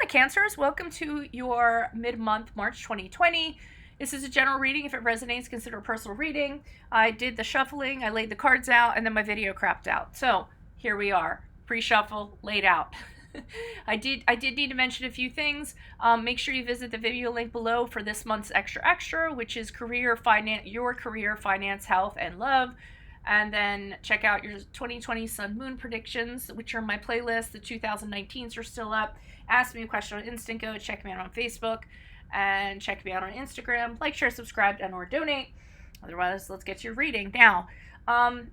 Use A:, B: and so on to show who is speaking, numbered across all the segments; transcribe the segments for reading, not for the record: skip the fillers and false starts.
A: my Cancers. Welcome to your mid-month March 2020. This is a general reading. If it resonates, consider a personal reading. I did the shuffling, I laid the cards out, and then my video crapped out. So here we are, pre-shuffle, laid out. I did need to mention a few things. Make sure you visit the video link below for this month's extra, which is your career, finance, health, and love. And then check out your 2020 Sun Moon predictions, which are my playlist. The 2019s are still up. Ask me a question on Instant Go. Check me out on Facebook. And check me out on Instagram. Like, share, subscribe, and or donate. Otherwise, let's get to your reading. Now,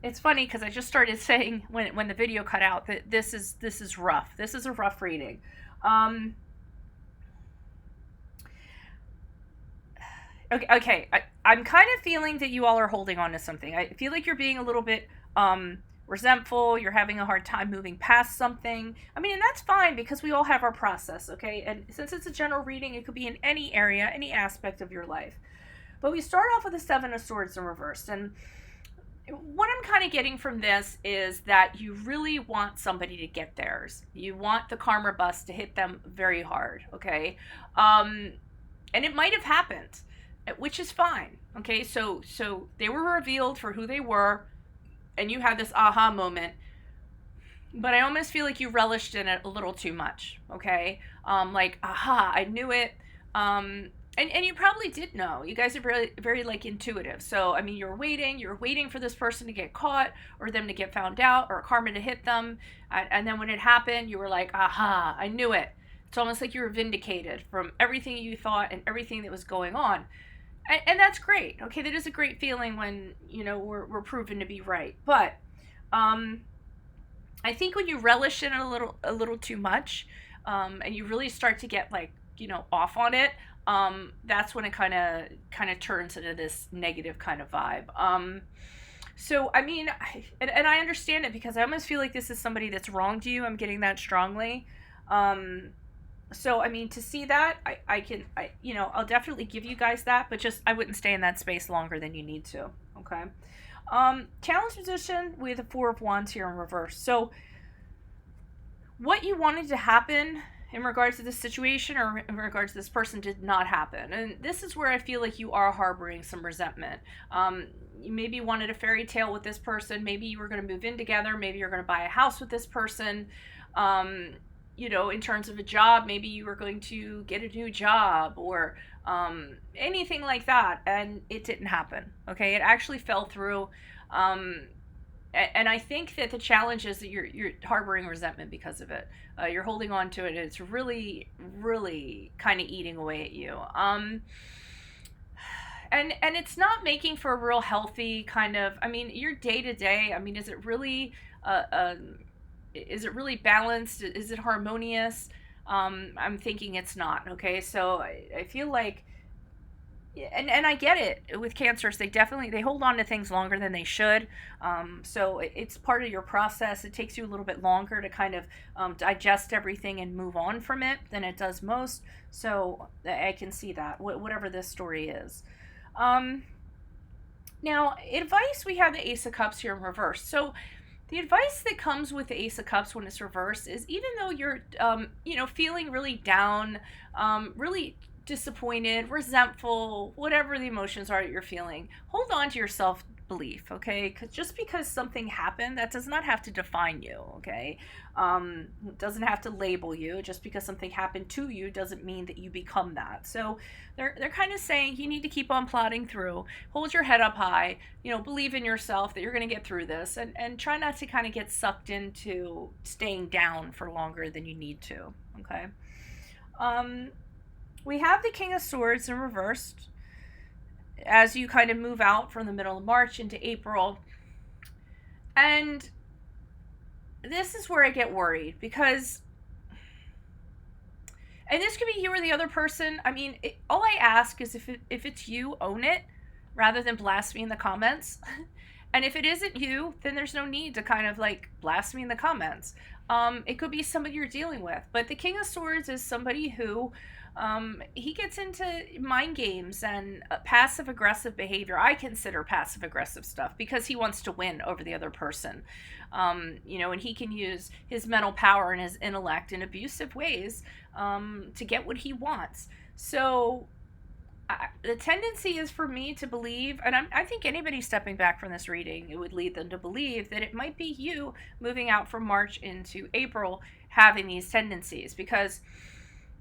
A: it's funny because I just started saying when the video cut out that this is rough. This is a rough reading. Okay. I'm kind of feeling that you all are holding on to something. I feel like you're being a little bit resentful. You're having a hard time moving past something. I mean, and that's fine because we all have our process, okay? And since it's a general reading, it could be in any area, any aspect of your life. But we start off with the Seven of Swords in reverse. And what I'm kind of getting from this is that you really want somebody to get theirs. You want the karma bus to hit them very hard, okay? And it might have happened, which is fine, okay? So they were revealed for who they were, and you had this aha moment, but I almost feel like you relished in it a little too much, okay? Like, aha, I knew it, and you probably did know. You guys are very, very, like, intuitive. So, I mean, you're waiting for this person to get caught, or them to get found out, or karma to hit them, and then when it happened, you were like, aha, I knew it. It's almost like you were vindicated from everything you thought and everything that was going on. And that's great. Okay, that is a great feeling when, you know, we're proven to be right. But I think when you relish in it a little too much, and you really start to get, like, you know, off on it, that's when it kind of turns into this negative kind of vibe. So I mean, and I understand it because I almost feel like this is somebody that's wronged you. I'm getting that strongly. So, I mean, to see that, I'll definitely give you guys that, but just, I wouldn't stay in that space longer than you need to, okay? Challenge position with the Four of Wands here in reverse. So, what you wanted to happen in regards to this situation or in regards to this person did not happen. And this is where I feel like you are harboring some resentment. You maybe wanted a fairy tale with this person. Maybe you were going to move in together. Maybe you're going to buy a house with this person. You know, in terms of a job, maybe you were going to get a new job or anything like that, and it didn't happen, okay? It actually fell through, and I think that the challenge is that you're harboring resentment because of it. You're holding on to it, and it's really, really kind of eating away at you. And it's not making for a real healthy kind of, I mean, your day-to-day, I mean, is it really balanced? Is it harmonious? I'm thinking it's not, okay? So I feel like, and I get it with Cancers, they hold on to things longer than they should. So it's part of your process. It takes you a little bit longer to kind of digest everything and move on from it than it does most. So I can see that, whatever this story is. Now, advice, we have the Ace of Cups here in reverse. So the advice that comes with the Ace of Cups when it's reversed is, even though you're, feeling really down, really disappointed, resentful, whatever the emotions are that you're feeling, hold on to your self-belief, okay? Because just because something happened, that does not have to define you, okay? It doesn't have to label you. Just because something happened to you doesn't mean that you become that. So they're kind of saying you need to keep on plodding through, hold your head up high, believe in yourself that you're going to get through this, and try not to kind of get sucked into staying down for longer than you need to, okay? We have the King of Swords in reversed as you kind of move out from the middle of March into April. And this is where I get worried because, and this could be you or the other person. I mean, all I ask is if it's you, own it rather than blast me in the comments. And if it isn't you, then there's no need to kind of like blast me in the comments. It could be somebody you're dealing with. But the King of Swords is somebody who he gets into mind games and passive aggressive behavior. I consider passive aggressive stuff because he wants to win over the other person. And he can use his mental power and his intellect in abusive ways to get what he wants. So the tendency is for me to believe, and I think anybody stepping back from this reading, it would lead them to believe that it might be you moving out from March into April having these tendencies, because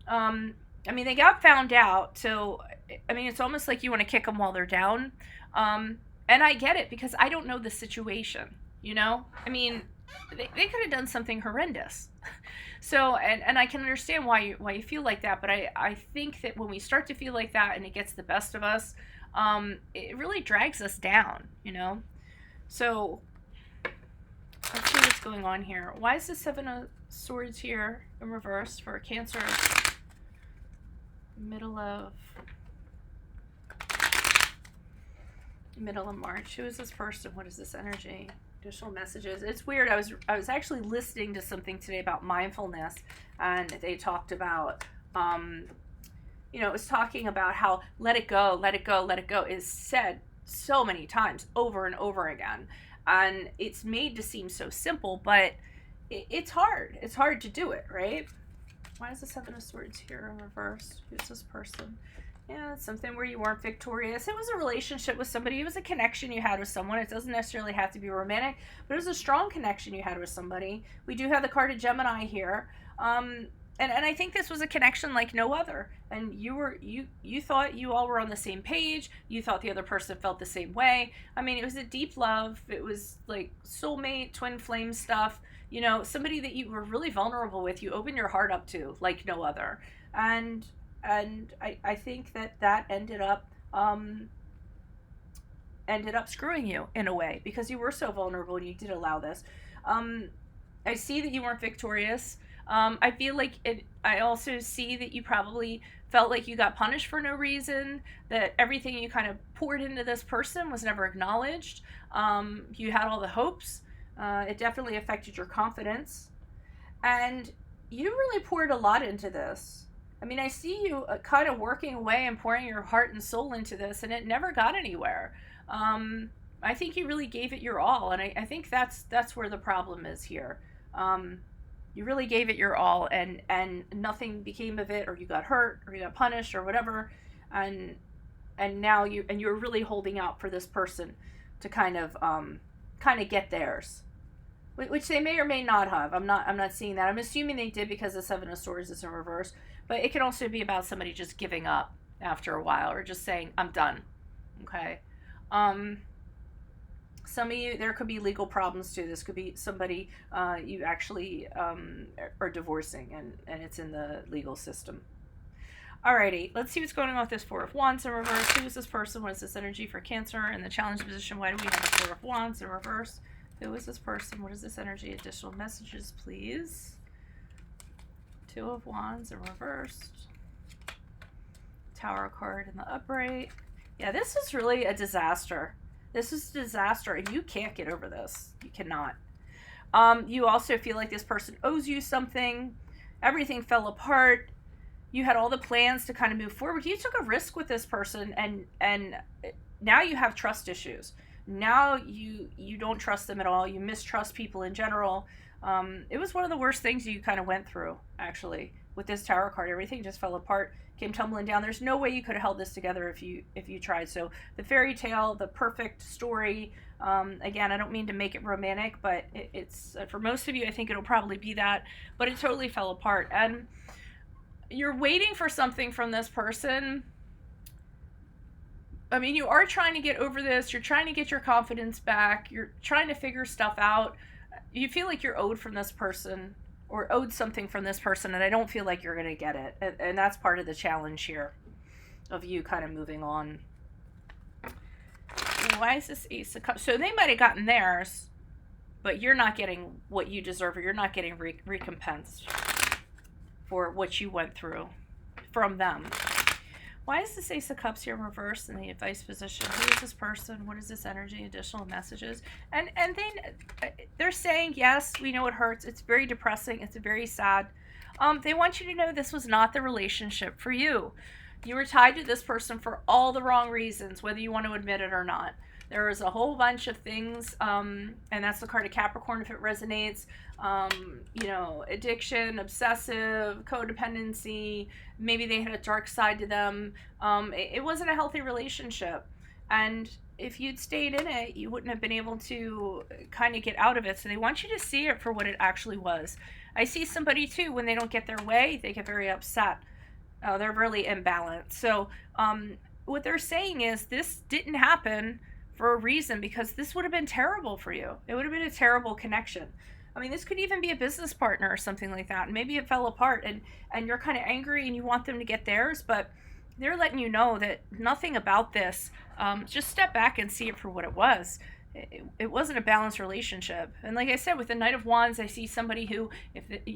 A: they got found out. So it's almost like you want to kick them while they're down, and I get it because I don't know the situation. They could have done something horrendous. So, and I can understand why you feel like that, but I think that when we start to feel like that and it gets the best of us, it really drags us down, So, let's see what's going on here. Why is the Seven of Swords here in reverse for Cancer? Middle of March. Who is this person? What is this energy? Additional messages. It's weird. I was actually listening to something today about mindfulness, and they talked about it was talking about how let it go, let it go, let it go is said so many times over and over again, and it's made to seem so simple, but it's hard. It's hard to do it, right? Why is the Seven of Swords here in reverse? Who's this person? Yeah, it's something where you weren't victorious. It was a relationship with somebody. It was a connection you had with someone. It doesn't necessarily have to be romantic, but it was a strong connection you had with somebody. We do have the card of Gemini here. And I think this was a connection like no other. And you thought you all were on the same page. You thought the other person felt the same way. It was a deep love. It was like soulmate, twin flame stuff. Somebody that you were really vulnerable with. You opened your heart up to like no other. And I think that ended up screwing you in a way because you were so vulnerable and you did allow this. I see that you weren't victorious. I feel like I also see that you probably felt like you got punished for no reason, that everything you kind of poured into this person was never acknowledged. You had all the hopes. It definitely affected your confidence. And you really poured a lot into this. I see you kind of working away and pouring your heart and soul into this, and it never got anywhere. I think you really gave it your all, and I think that's where the problem is here. You really gave it your all, and nothing became of it, or you got hurt, or you got punished, or whatever, and now you're really holding out for this person to kind of get theirs, which they may or may not have. I'm not seeing that. I'm assuming they did because the Seven of Swords is in reverse. But it can also be about somebody just giving up after a while or just saying, I'm done. Okay. Some of you, there could be legal problems too. This could be somebody you actually are divorcing and it's in the legal system. Alrighty, let's see what's going on with this Four of Wands in reverse. Who is this person? What is this energy for Cancer? In the challenge position, why do we have the Four of Wands in reverse? Who is this person? What is this energy? Additional messages, please. Two of Wands in reversed. Tower card in the upright. Yeah, this is really a disaster. This is a disaster, and you can't get over this. You cannot. You also feel like this person owes you something. Everything fell apart. You had all the plans to kind of move forward. You took a risk with this person, and now you have trust issues. Now you don't trust them at all. You mistrust people in general. It was one of the worst things you kind of went through, actually, with this Tower card. Everything just fell apart, came tumbling down. There's no way you could have held this together if you tried. So the fairy tale, the perfect story, again, I don't mean to make it romantic, but it's for most of you, I think it'll probably be that, but it totally fell apart. And you're waiting for something from this person. You are trying to get over this. You're trying to get your confidence back. You're trying to figure stuff out. You feel like you're owed from this person or owed something from this person, and I don't feel like you're going to get it. And that's part of the challenge here of you kind of moving on. Why is this Ace of Cups? So they might have gotten theirs, but you're not getting what you deserve, or you're not getting recompensed for what you went through from them. Why is this Ace of Cups here reversed in the advice position? Who is this person? What is this energy? Additional messages. And they're saying, yes, we know it hurts. It's very depressing. It's very sad. They want you to know this was not the relationship for you. You were tied to this person for all the wrong reasons, whether you want to admit it or not. There was a whole bunch of things, and that's the card of Capricorn if it resonates. Addiction, obsessive, codependency. Maybe they had a dark side to them. It wasn't a healthy relationship. And if you'd stayed in it, you wouldn't have been able to kind of get out of it. So they want you to see it for what it actually was. I see somebody, too, when they don't get their way, they get very upset. They're really imbalanced. So what they're saying is this didn't happen for a reason, because this would have been terrible for you. It would have been a terrible connection. I mean, this could even be a business partner or something like that. And maybe it fell apart and you're kind of angry and you want them to get theirs, but they're letting you know that nothing about this, just step back and see it for what it was. It wasn't a balanced relationship. And like I said, with the Knight of Wands, I see somebody who, if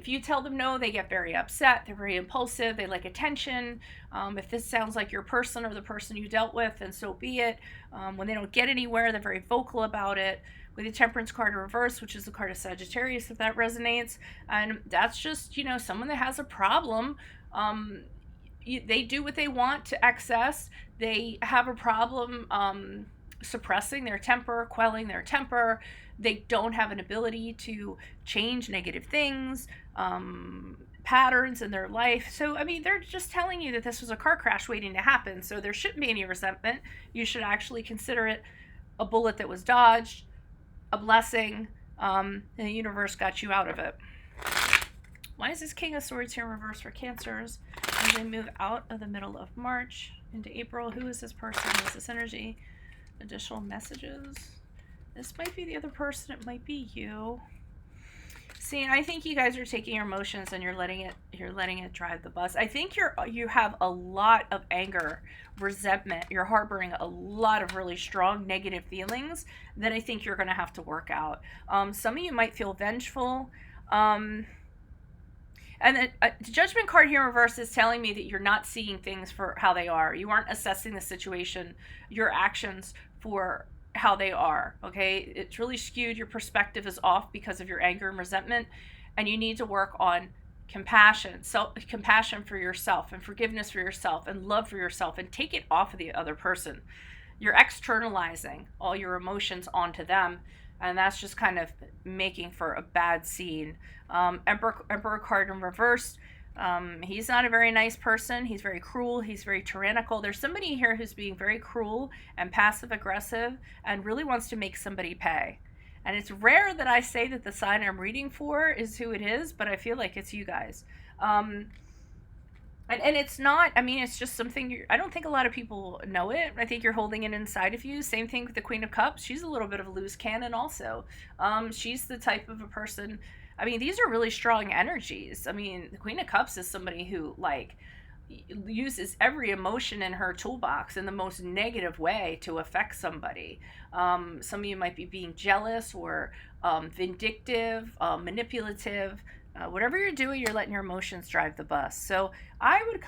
A: you tell them no, they get very upset. They're very impulsive. They like attention. If this sounds like your person or the person you dealt with, then so be it. When they don't get anywhere, they're very vocal about it. With the Temperance card in reverse, which is the card of Sagittarius, if that resonates. And that's just, someone that has a problem. They do what they want to excess. They have a problem suppressing their temper, quelling their temper. They don't have an ability to change negative things, patterns in their life. So, they're just telling you that this was a car crash waiting to happen. So there shouldn't be any resentment. You should actually consider it a bullet that was dodged, a blessing, and the universe got you out of it. Why is this King of Swords here in reverse for Cancers as they move out of the middle of March into April? Who is this person? Who is this energy? Additional messages. This might be the other person. It might be you. See, I think you guys are taking your emotions and you're letting it drive the bus. I think you have a lot of anger, resentment. You're harboring a lot of really strong negative feelings that I think you're going to have to work out. Some of you might feel vengeful. And the Judgment card here in reverse is telling me that you're not seeing things for how they are. You aren't assessing the situation, your actions for how they are, okay? It's really skewed. Your perspective is off because of your anger and resentment, and you need to work on compassion for yourself and forgiveness for yourself and love for yourself, and take it off of the other person. You're externalizing all your emotions onto them, and that's just kind of making for a bad scene. Emperor card in reverse. He's not a very nice person. He's very cruel. He's very tyrannical. There's somebody here who's being very cruel and passive aggressive and really wants to make somebody pay. And it's rare that I say that the sign I'm reading for is who it is, but I feel like it's you guys. And it's not, it's just something, I don't think a lot of people know it. I think you're holding it inside of you. Same thing with the Queen of Cups. She's a little bit of a loose cannon also. She's the type of a person, these are really strong energies. The Queen of Cups is somebody who, uses every emotion in her toolbox in the most negative way to affect somebody. Some of you might be being jealous or vindictive, manipulative. Whatever you're doing, you're letting your emotions drive the bus. So I would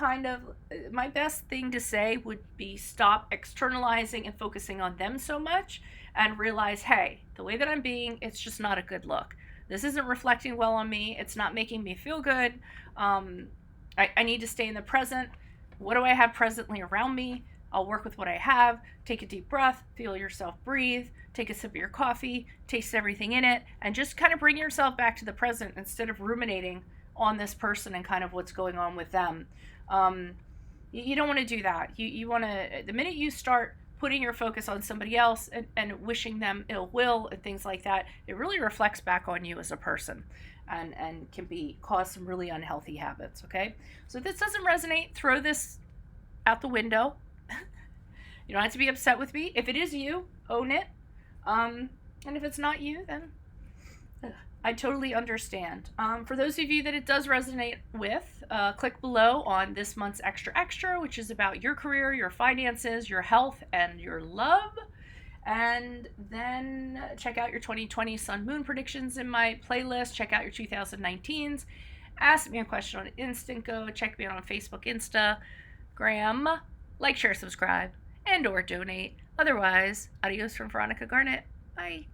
A: my best thing to say would be stop externalizing and focusing on them so much, and realize, hey, the way that I'm being, it's just not a good look. This isn't reflecting well on me. It's not making me feel good. I need to stay in the present. What do I have presently around me? I'll work with what I have. Take a deep breath, feel yourself breathe, take a sip of your coffee, taste everything in it, and just kind of bring yourself back to the present instead of ruminating on this person and kind of what's going on with them. You don't want to do that. You want to, the minute you start putting your focus on somebody else and wishing them ill will and things like that, it really reflects back on you as a person and can cause some really unhealthy habits, okay? So if this doesn't resonate, throw this out the window. You don't have to be upset with me. If it is you, own it. And if it's not you, then I totally understand. For those of you that it does resonate with, click below on this month's Extra, which is about your career, your finances, your health, and your love. And then check out your 2020 Sun Moon predictions in my playlist. Check out your 2019s. Ask me a question on Instant. Go check me out on Facebook, Instagram. Like, share, subscribe, and or donate. Otherwise, adios from Veronica Garnett. Bye.